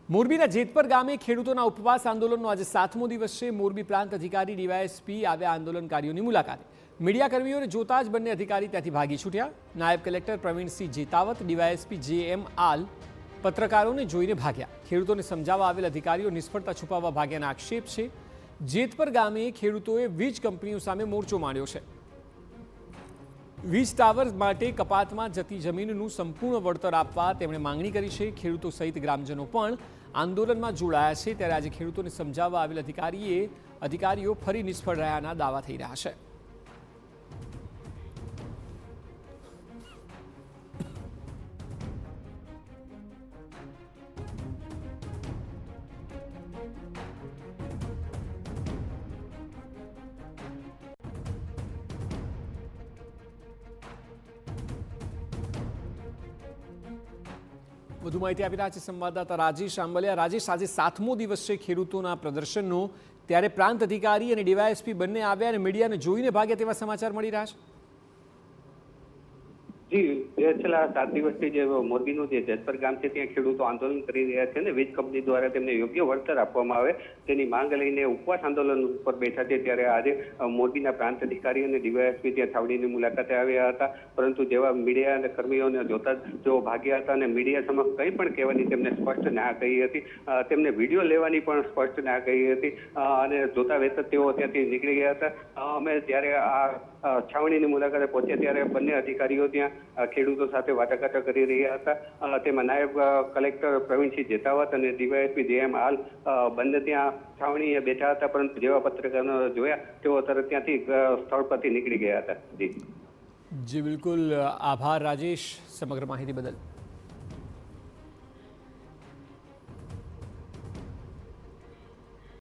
મોરબીના જેતપર ગામે ખેડૂતોના ઉપવાસ આંદોલનનો આજે 7મો દિવસ છે। મોરબી પ્રાંત અધિકારી ડીવાયએસપી આવ્યા આંદોલનકારીઓની મુલાકાતે। મીડિયાકર્મીઓને જોતા જ બંને અધિકારી ત્યાંથી ભાગી છૂટ્યા। નાયબ collector Pravinsinh Jetavat, DYSP JM આલ પત્રકારોને જોઈને ભાગ્યા। ખેડૂતોને સમજાવવા આવેલ અધિકારીઓ નિષ્ફળતા છુપાવવા ભાગ્યાના આક્ષેપ છે। જેતપર ગામે ખેડૂતોએ વીજ કંપનીઓ સામે મોરચો માંડ્યો છે। વીજ ટાવર માટે કપાતમાં જતી જમીનનું સંપૂર્ણ વળતર આપવા તેમણે માંગણી કરી છે। ખેડૂતો સહિત ગ્રામજનો પણ આંદોલનમાં જોડાયા છે। ત્યારે આજે ખેડૂતોને સમજાવવા આવેલ અધિકારીઓ ફરી નિષ્ફળ રહ્યાના દાવા થઈ રહ્યા છે। વધુ માહિતી આપી રહ્યા છે સંવાદદાતા રાજેશ આંબલિયા। રાજેશ, આજે 7મો દિવસ છે ખેડૂતોના પ્રદર્શનનો, ત્યારે પ્રાંત અધિકારી અને ડીવાયએસપી બંને આવ્યા અને મીડિયાને જોઈને ભાગ્યા તેવા સમાચાર મળી રહ્યા છે। જી, છેલ્લા 7 દિવસથી જે મોરબીનું જે જેતપર ગામ છે ત્યાં ખેડૂતો આંદોલન કરી રહ્યા છે અને વીજ કંપની દ્વારા તેમને યોગ્ય વળતર આપવામાં આવે તેની માંગ લઈને ઉપવાસ આંદોલન ઉપર બેઠા છે। ત્યારે આજે મોરબીના પ્રાંત અધિકારી અને ડીવાયએસપી ત્યાં છાવણીની મુલાકાતે આવ્યા હતા, પરંતુ જેવા મીડિયા અને કર્મીઓને જોતા તેઓ ભાગ્યા હતા અને મીડિયા સમક્ષ કંઈ પણ કહેવાની તેમને સ્પષ્ટ ના કહી હતી। તેમને વિડીયો લેવાની પણ સ્પષ્ટ ના કહી હતી અને જોતા વેત તેઓ ત્યાંથી નીકળી ગયા હતા। અમે જ્યારે આ છાવણીની મુલાકાતે પહોંચ્યા ત્યારે બંને અધિકારીઓ ત્યાં ખેડૂતો સાથે વાટાઘાટો કરી રહ્યા હતા। તેમાં નાયબ કલેક્ટર પ્રવીણસિંહ જેતાવત અને ડીવાયએસપી જેએમ આલ બંને ત્યાં છાવણીએ બેઠા હતા, પરંતુ જેવા પત્રકારો જોયા તેઓ તરત ત્યાંથી સ્થળ પરથી નીકળી ગયા હતા। જી બિલકુલ, આભાર રાજેશ સમગ્ર માહિતી બદલ।